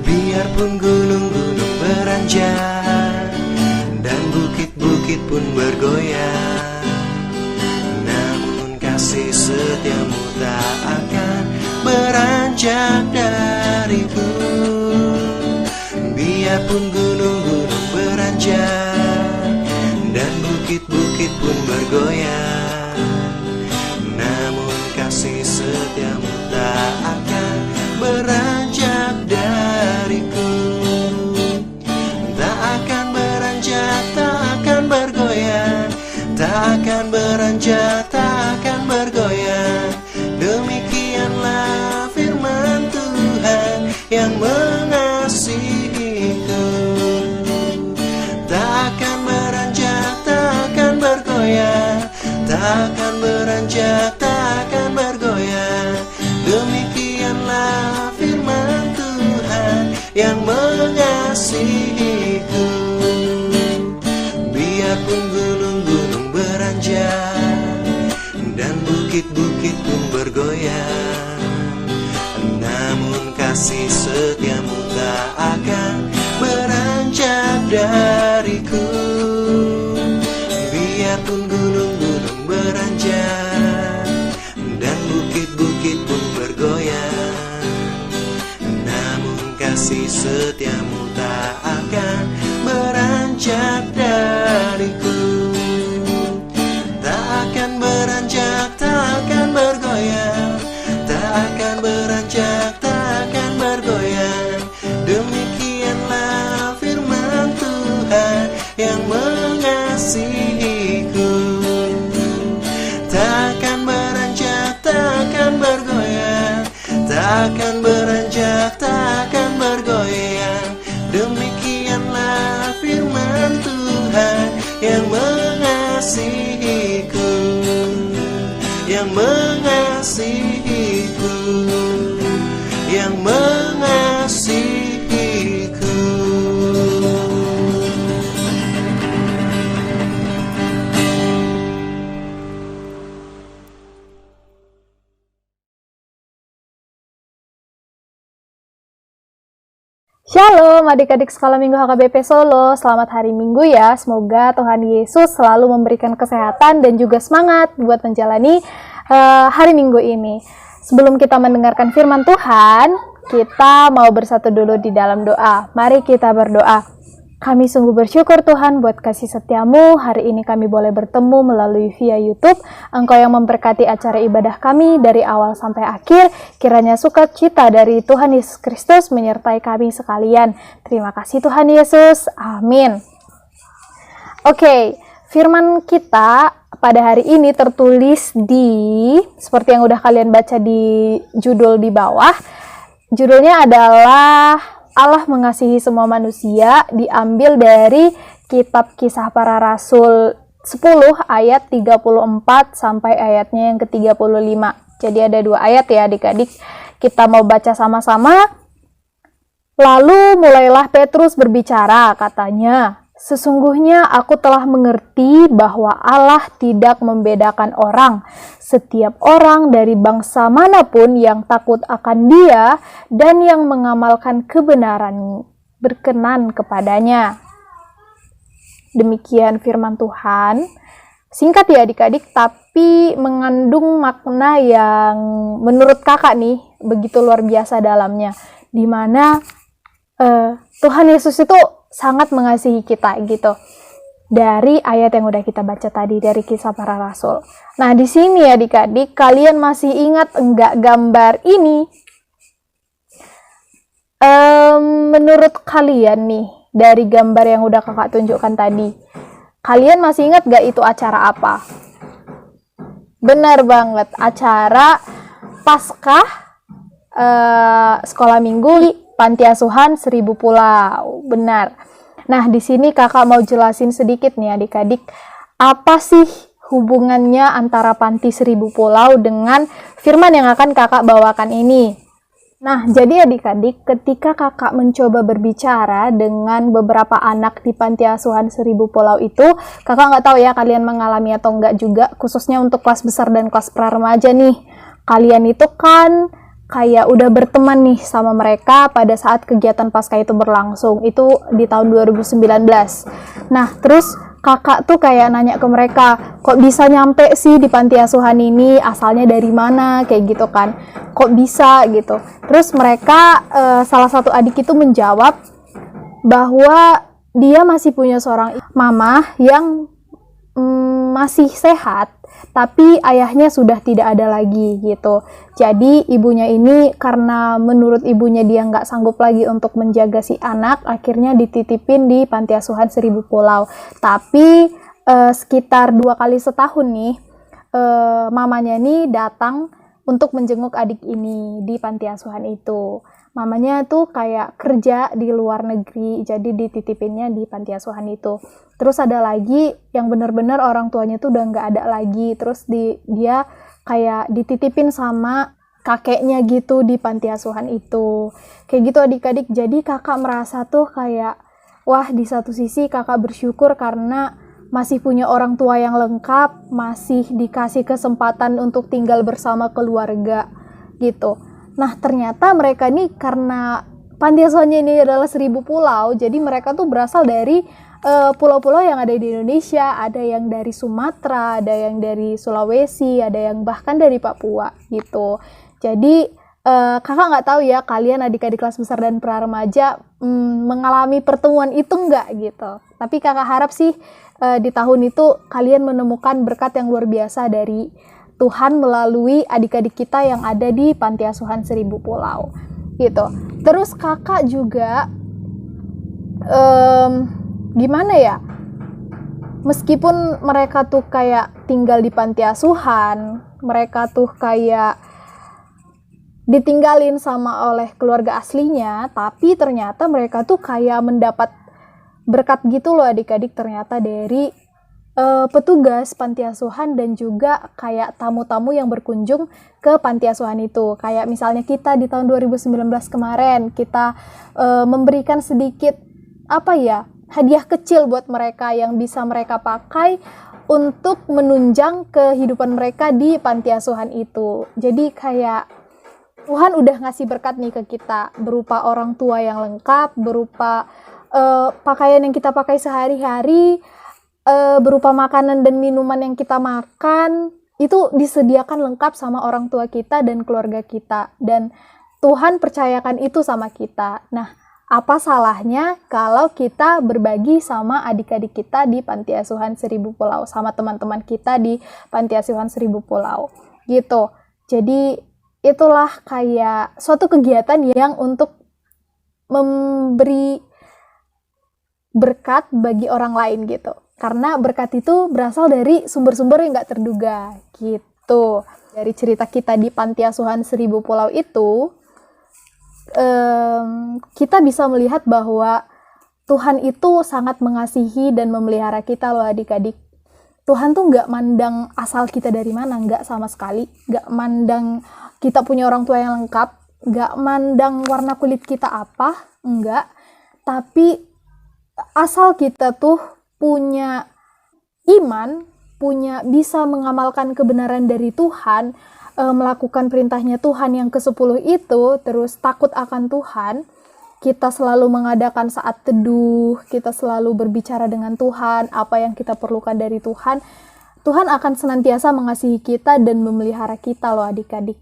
Biarpun gunung-gunung beranjak dan bukit-bukit pun bergoyang, namun kasih setiamu tak akan beranjak dariku. Biarpun gunung-gunung beranjak dan bukit-bukit pun bergoyang, namun kasih setiamu tak akan beranjak dariku. Tak akan beranjak, tak akan bergoyang, tak akan beranjak, tak akan bergoyang. Demikianlah firman Tuhan yang mengasihiku. Tak akan beranjak, tak akan bergoyang, tak akan beranjak, tak akan bergoyang. Demikianlah firman Tuhan yang mengasihiku. Biarpun gunung-gunung beranjak dan bukit-bukit pun bergoyang, namun kasih setiamu tak akan beranjak dariku. Biarpun gunung-gunung beranjak dan bukit-bukit pun bergoyang, namun kasih setiamu tak akan beranjak dariku. Tak akan beranjak, tak akan bergoyang, tak akan beranjak, tak akan bergoyang. Demikianlah firman Tuhan yang mengasihiku. Tak akan beranjak, tak akan bergoyang, tak akan beranjak, tak akan bergoyang. Demikianlah firman Tuhan yang mengasihiku, yang mengasihiku, yang mengasihiku. Shalom adik-adik sekolah minggu HKBP Solo, selamat hari Minggu ya. Semoga Tuhan Yesus selalu memberikan kesehatan dan juga semangat buat menjalani hari Minggu ini. Sebelum kita mendengarkan firman Tuhan, kita mau bersatu dulu di dalam doa. Mari kita berdoa. Kami sungguh bersyukur Tuhan buat kasih setiamu. Hari ini kami boleh bertemu melalui via YouTube. Engkau yang memberkati acara ibadah kami dari awal sampai akhir. Kiranya sukacita dari Tuhan Yesus Kristus menyertai kami sekalian. Terima kasih Tuhan Yesus. Amin. Oke, firman kita pada hari ini tertulis di, seperti yang udah kalian baca di judul di bawah. Judulnya adalah Allah mengasihi semua manusia, diambil dari kitab Kisah Para Rasul 10 ayat 34 sampai ayatnya yang ke-35. Jadi ada 2 ayat ya adik-adik. Kita mau baca sama-sama. Lalu mulailah Petrus berbicara, katanya, "Sesungguhnya aku telah mengerti bahwa Allah tidak membedakan orang. Setiap orang dari bangsa manapun yang takut akan Dia dan yang mengamalkan kebenaran berkenan kepadanya." Demikian firman Tuhan. Singkat ya adik-adik, tapi mengandung makna yang menurut kakak nih begitu luar biasa dalamnya. Dimana Tuhan Yesus itu sangat mengasihi kita gitu. Dari ayat yang udah kita baca tadi dari Kisah Para Rasul. Nah, di sini ya adik-adik, kalian masih ingat enggak gambar ini? Menurut kalian nih, dari gambar yang udah kakak tunjukkan tadi, kalian masih ingat gak itu acara apa? Benar banget, acara Paskah sekolah minggu di Panti Asuhan Seribu Pulau. Benar. Nah, di sini kakak mau jelasin sedikit nih adik-adik, apa sih hubungannya antara Panti Seribu Pulau dengan firman yang akan kakak bawakan ini. Nah, jadi adik-adik, ketika kakak mencoba berbicara dengan beberapa anak di Panti Asuhan Seribu Pulau itu, kakak nggak tahu ya kalian mengalami atau enggak juga, khususnya untuk kelas besar dan kelas pra-remaja nih. Kalian itu kan kayak udah berteman nih sama mereka pada saat kegiatan Paskah itu berlangsung, itu di tahun 2019. Nah, terus kakak tuh kayak nanya ke mereka, kok bisa nyampe sih di panti asuhan ini, asalnya dari mana, kayak gitu kan, kok bisa gitu. Terus mereka, salah satu adik itu menjawab bahwa dia masih punya seorang mama yang masih sehat, tapi ayahnya sudah tidak ada lagi gitu. Jadi ibunya ini karena menurut ibunya dia nggak sanggup lagi untuk menjaga si anak, akhirnya dititipin di Panti Asuhan Seribu Pulau. Tapi sekitar 2 kali setahun nih, mamanya nih datang untuk menjenguk adik ini di Panti Asuhan itu. Mamanya tuh kayak kerja di luar negeri, jadi dititipinnya di Panti Asuhan itu. Terus ada lagi yang benar-benar orang tuanya tuh udah nggak ada lagi, terus dia kayak dititipin sama kakeknya gitu di Panti Asuhan itu. Kayak gitu adik-adik, jadi kakak merasa tuh kayak, wah di satu sisi kakak bersyukur karena masih punya orang tua yang lengkap, masih dikasih kesempatan untuk tinggal bersama keluarga gitu. Nah, ternyata mereka nih karena panti asuhannya ini adalah 1000 pulau, jadi mereka tuh berasal dari pulau-pulau yang ada di Indonesia, ada yang dari Sumatera, ada yang dari Sulawesi, ada yang bahkan dari Papua gitu. Jadi kakak nggak tahu ya kalian adik-adik kelas besar dan pra-remaja mengalami pertemuan itu nggak gitu. Tapi kakak harap sih di tahun itu kalian menemukan berkat yang luar biasa dari Tuhan melalui adik-adik kita yang ada di Panti Asuhan 1000 Pulau gitu. Terus kakak juga gimana ya, meskipun mereka tuh kayak tinggal di panti asuhan, mereka tuh kayak ditinggalin sama oleh keluarga aslinya, tapi ternyata mereka tuh kayak mendapat berkat gitu loh adik-adik, ternyata dari petugas panti asuhan dan juga kayak tamu-tamu yang berkunjung ke panti asuhan itu. Kayak misalnya kita di tahun 2019 kemarin, kita memberikan sedikit hadiah kecil buat mereka yang bisa mereka pakai untuk menunjang kehidupan mereka di panti asuhan itu. Jadi kayak Tuhan udah ngasih berkat nih ke kita, berupa orang tua yang lengkap, berupa pakaian yang kita pakai sehari-hari, berupa makanan dan minuman yang kita makan, itu disediakan lengkap sama orang tua kita dan keluarga kita, dan Tuhan percayakan itu sama kita. Nah, apa salahnya kalau kita berbagi sama adik-adik kita di Panti Asuhan 1000 Pulau, sama teman-teman kita di Panti Asuhan 1000 Pulau gitu. Jadi itulah kayak suatu kegiatan yang untuk memberi berkat bagi orang lain gitu. Karena berkat itu berasal dari sumber-sumber yang gak terduga gitu. Dari cerita kita di Panti Asuhan 1000 Pulau itu, kita bisa melihat bahwa Tuhan itu sangat mengasihi dan memelihara kita loh adik-adik. Tuhan tuh gak mandang asal kita dari mana, gak sama sekali. Gak mandang kita punya orang tua yang lengkap, gak mandang warna kulit kita apa, enggak. Tapi asal kita tuh punya iman, bisa mengamalkan kebenaran dari Tuhan, melakukan perintahnya Tuhan yang ke-10 itu, terus takut akan Tuhan, kita selalu mengadakan saat teduh, kita selalu berbicara dengan Tuhan, apa yang kita perlukan dari Tuhan, Tuhan akan senantiasa mengasihi kita dan memelihara kita loh adik-adik.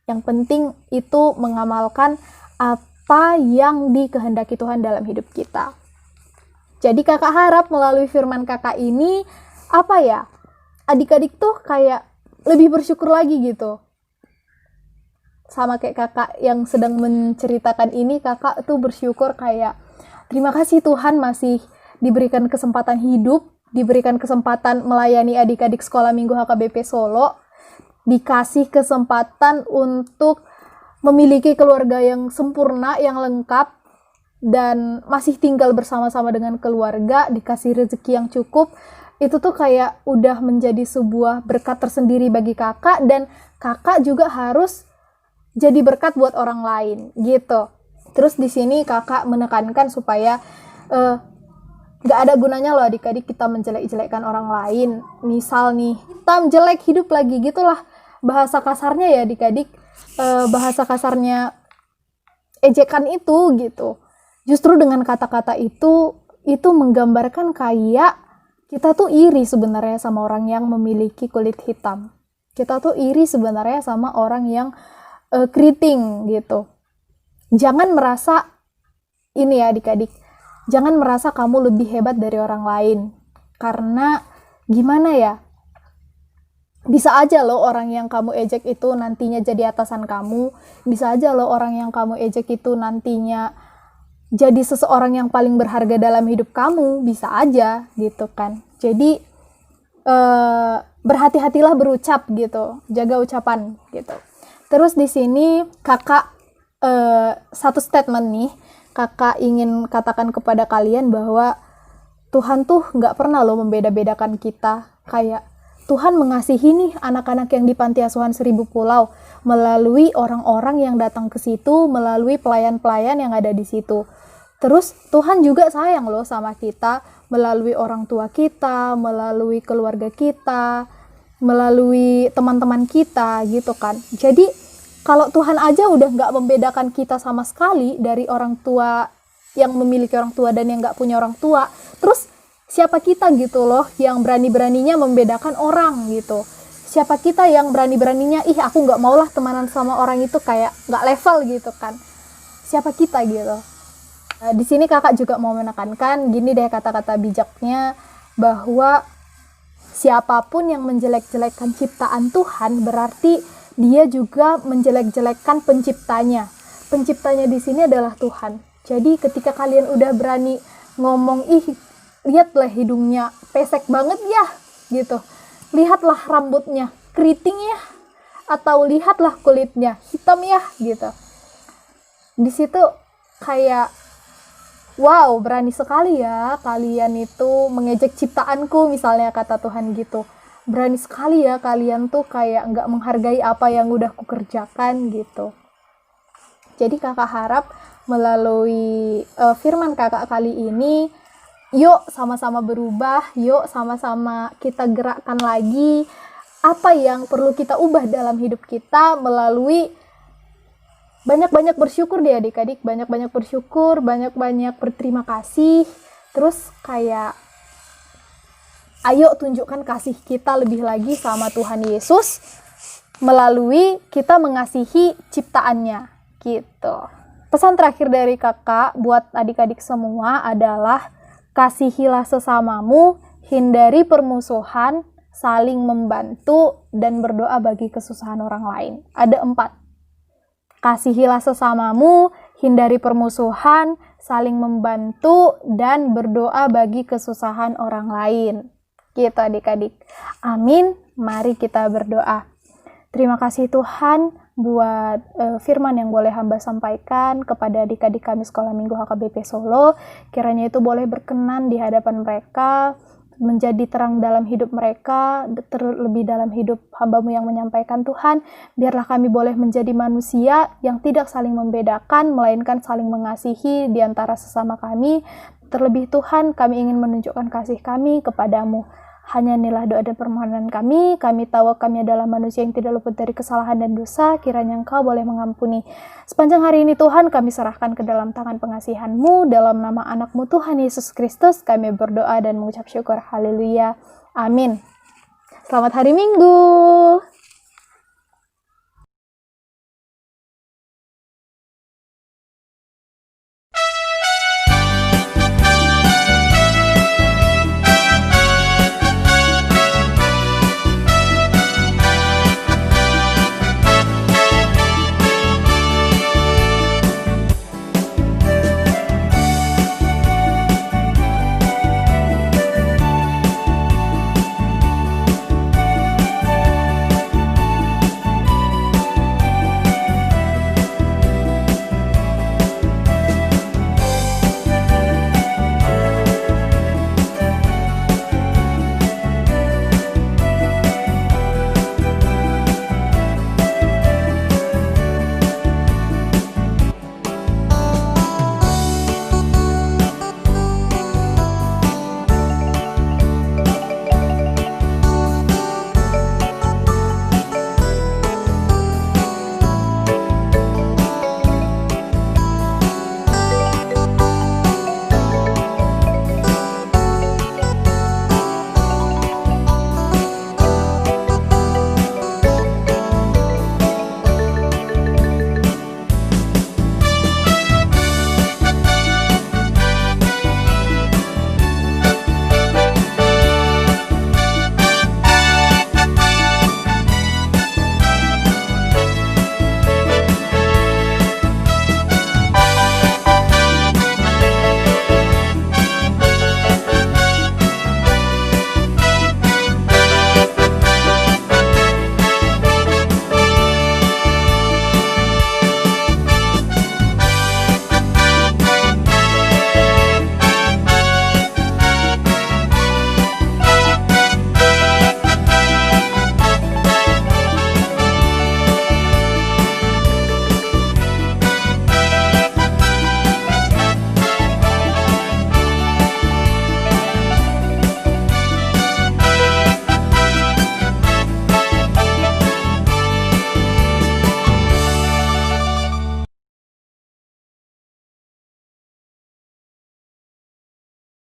Yang penting itu mengamalkan apa yang dikehendaki Tuhan dalam hidup kita. Jadi kakak harap melalui firman kakak ini, adik-adik tuh kayak lebih bersyukur lagi gitu. Sama kayak kakak yang sedang menceritakan ini, kakak tuh bersyukur kayak, terima kasih Tuhan masih diberikan kesempatan hidup, diberikan kesempatan melayani adik-adik sekolah minggu HKBP Solo, dikasih kesempatan untuk memiliki keluarga yang sempurna, yang lengkap, dan masih tinggal bersama-sama dengan keluarga, dikasih rezeki yang cukup, itu tuh kayak udah menjadi sebuah berkat tersendiri bagi kakak, dan kakak juga harus jadi berkat buat orang lain gitu. Terus di sini kakak menekankan supaya gak ada gunanya loh adik-adik kita menjelek-jelekkan orang lain. Misal nih, tam jelek hidup lagi, gitulah bahasa kasarnya ya adik-adik, bahasa kasarnya ejekan itu gitu. Justru dengan kata-kata itu menggambarkan kayak kita tuh iri sebenarnya sama orang yang memiliki kulit hitam. Kita tuh iri sebenarnya sama orang yang keriting gitu. Jangan merasa, ini ya adik-adik, jangan merasa kamu lebih hebat dari orang lain. Karena gimana ya, bisa aja loh orang yang kamu ejek itu nantinya jadi atasan kamu. Bisa aja loh orang yang kamu ejek itu nantinya jadi seseorang yang paling berharga dalam hidup kamu. Bisa aja gitu kan. Jadi berhati-hatilah berucap gitu, jaga ucapan gitu. Terus di sini kakak satu statement nih, kakak ingin katakan kepada kalian bahwa Tuhan tuh nggak pernah loh membeda-bedakan kita. Kayak Tuhan mengasihi nih anak-anak yang di Panti Asuhan Seribu Pulau melalui orang-orang yang datang ke situ, melalui pelayan-pelayan yang ada di situ. Terus Tuhan juga sayang loh sama kita melalui orang tua kita, melalui keluarga kita, melalui teman-teman kita gitu kan. Jadi kalau Tuhan aja udah nggak membedakan kita sama sekali dari orang tua yang memiliki orang tua dan yang nggak punya orang tua, terus siapa kita gitu loh yang berani-beraninya membedakan orang gitu. Siapa kita yang berani-beraninya, ih aku nggak maulah temanan sama orang itu, kayak nggak level gitu kan. Siapa kita gitu. Di sini kakak juga mau menekankan gini deh kata-kata bijaknya, bahwa siapapun yang menjelek-jelekkan ciptaan Tuhan berarti dia juga menjelek-jelekkan penciptanya. Penciptanya di sini adalah Tuhan. Jadi ketika kalian udah berani ngomong, ih lihatlah hidungnya pesek banget ya gitu, lihatlah rambutnya keriting ya, atau lihatlah kulitnya hitam ya gitu, di situ kayak wow, berani sekali ya kalian itu mengejek ciptaanku, misalnya kata Tuhan gitu. Berani sekali ya kalian tuh kayak nggak menghargai apa yang udah kukerjakan gitu. Jadi kakak harap melalui firman kakak kali ini, yuk sama-sama berubah, yuk sama-sama kita gerakkan lagi apa yang perlu kita ubah dalam hidup kita melalui banyak-banyak bersyukur deh adik-adik, banyak-banyak bersyukur, banyak-banyak berterima kasih. Terus kayak ayo tunjukkan kasih kita lebih lagi sama Tuhan Yesus melalui kita mengasihi ciptaannya gitu. Pesan terakhir dari kakak buat adik-adik semua adalah kasihilah sesamamu, hindari permusuhan, saling membantu, dan berdoa bagi kesusahan orang lain. Ada 4. Kasihilah sesamamu, hindari permusuhan, saling membantu, dan berdoa bagi kesusahan orang lain. Gitu adik-adik. Amin. Mari kita berdoa. Terima kasih Tuhan buat firman yang boleh hamba sampaikan kepada adik-adik kami Sekolah Minggu HKBP Solo. Kiranya itu boleh berkenan di hadapan mereka, menjadi terang dalam hidup mereka, terlebih dalam hidup hamba-Mu yang menyampaikan Tuhan. Biarlah kami boleh menjadi manusia yang tidak saling membedakan, melainkan saling mengasihi di antara sesama kami. Terlebih Tuhan, kami ingin menunjukkan kasih kami kepadamu. Hanya inilah doa dan permohonan kami. Kami tahu kami adalah manusia yang tidak luput dari kesalahan dan dosa. Kiranya Engkau boleh mengampuni. Sepanjang hari ini Tuhan, kami serahkan ke dalam tangan pengasihan-Mu. Dalam nama anak-Mu Tuhan Yesus Kristus, kami berdoa dan mengucap syukur. Haleluya. Amin. Selamat hari Minggu.